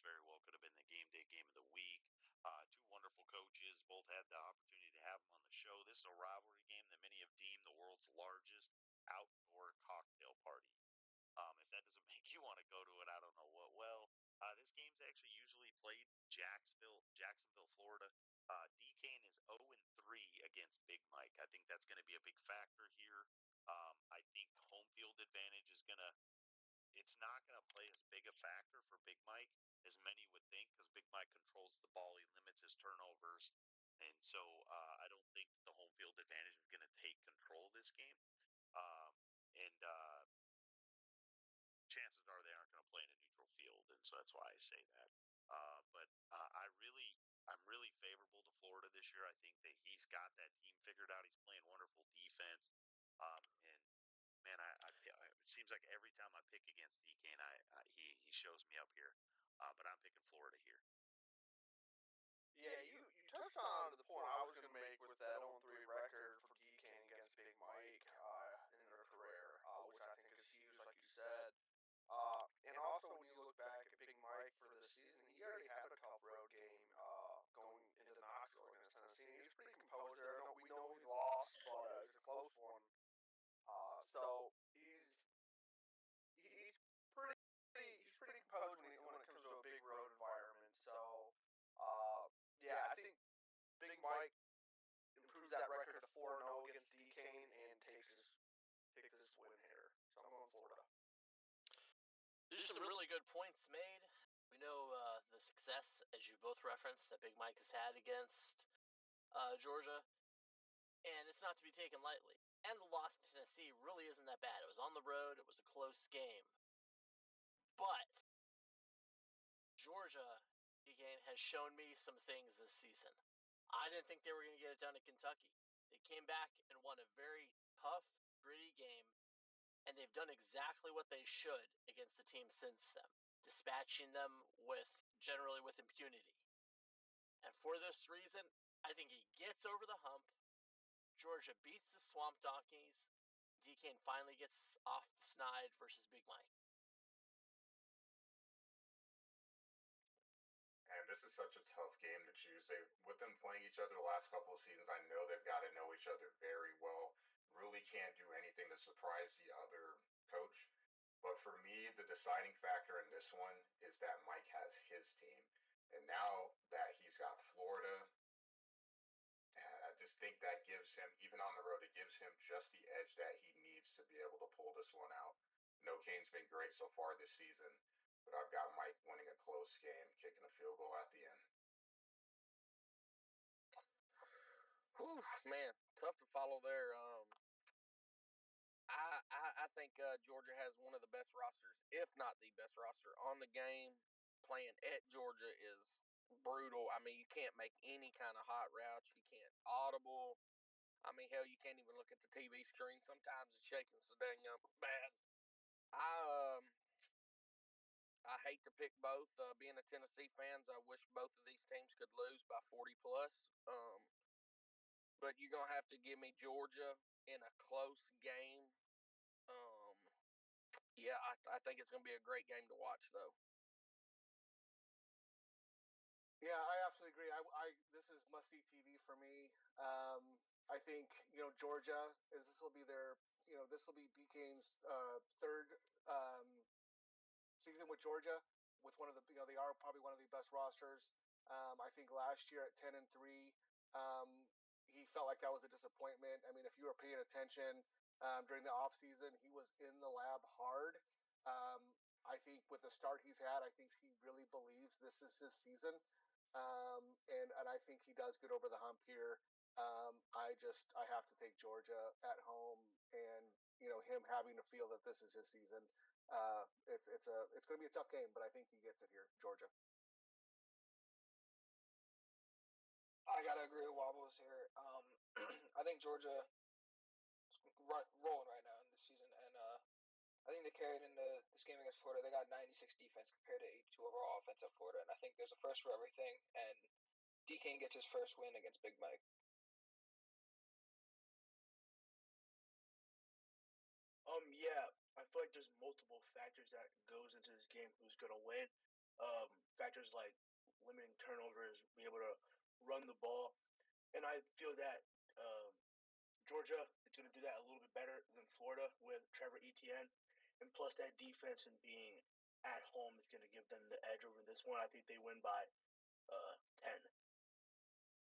very well could have been the game day game of the week. Two wonderful coaches, both had the opportunity to have them on the show. This is a rivalry game that many have deemed the world's largest outdoor cocktail party. If that doesn't make you want to go to it, I don't know what. Well, this game's actually usually played Jacksonville, Florida. DKN is 0-3 against Big Mike. I think that's going to be a big factor here. I think home field advantage is going to. It's not going to play as big a factor for Big Mike as many would think, because Big Mike controls the ball, he limits his turnovers, and so I don't think the home field advantage is going to take control of this game. And chances are they aren't going to play in a neutral field, and so that's why I say that. I'm really favorable to Florida this year. I think that he's got that team figured out. He's playing wonderful defense, and man, it seems like every time I pick against DK, he shows me up here. But I'm picking Florida here. Yeah, you touched on the point I was going to make with that 0-3 record for DK against Big Mike in their career, which I think is huge, like you said. And also, when you look back at Big Mike for this season, he already had a tough road game going into Knoxville against Tennessee. He was pretty composed there. We know he lost, but it's a close one. So he's pretty composed when it comes to a big road environment. So yeah, I think Big Mike improves that record to 4-0 against DK and takes this win here. So I'm going Florida. There's some really good points made. We know the success, as you both referenced, that Big Mike has had against Georgia, and it's not to be taken lightly. And the loss to Tennessee really isn't that bad. It was on the road. It was a close game. But Georgia, again, has shown me some things this season. I didn't think they were going to get it done to Kentucky. They came back and won a very tough, gritty game, and they've done exactly what they should against the team since then, dispatching them generally with impunity. And for this reason, I think he gets over the hump. Georgia beats the Swamp Donkeys. DK finally gets off the snide versus Big Mike. And this is such a tough game to choose. With them playing each other the last couple of seasons, I know they've got to know each other very well. Really can't do anything to surprise the other coach. But for me, the deciding factor in this one is that Mike has his team. And now that he's got Florida, I just think that gives him, even on the road, it gives him just the edge that he needs to be able to pull this one out. No, Kane's been great so far this season, but I've got Mike winning a close game, kicking a field goal at the end. Whew, man, tough to follow there. I think Georgia has one of the best rosters, if not the best roster on the game. Playing at Georgia is brutal. I mean, you can't make any kind of hot routes. You can't audible. I mean, hell, you can't even look at the TV screen. Sometimes it's shaking so dang bad. I hate to pick both. Being a Tennessee fans, I wish both of these teams could lose by 40 plus. But you're gonna have to give me Georgia in a close game. Yeah, I think it's gonna be a great game to watch, though. Yeah, I absolutely agree. This is must-see TV for me. I think Georgia this will be DK's third season with Georgia, with one of the they are probably one of the best rosters. I think last year at 10-3, he felt like that was a disappointment. I mean, if you were paying attention during the off season, he was in the lab hard. I think with the start he's had, I think he really believes this is his season. And I think he does get over the hump here. I have to take Georgia at home, and him having to feel that this is his season. It's going to be a tough game, but I think he gets it here, Georgia. I gotta agree with Wobbles here. I think Georgia is rolling right now in this season, and I think they carried into this game against Florida. They got 96 defense compared to 82 overall offense at Florida, and I think there's a first for everything, and DK gets his first win against Big Mike. Yeah, I feel like there's multiple factors that goes into this game who's going to win. factors like limiting turnovers, be able to run the ball. And I feel that Georgia is going to do that a little bit better than Florida with Trevor Etienne. And plus that defense and being at home is going to give them the edge over this one. I think they win by 10.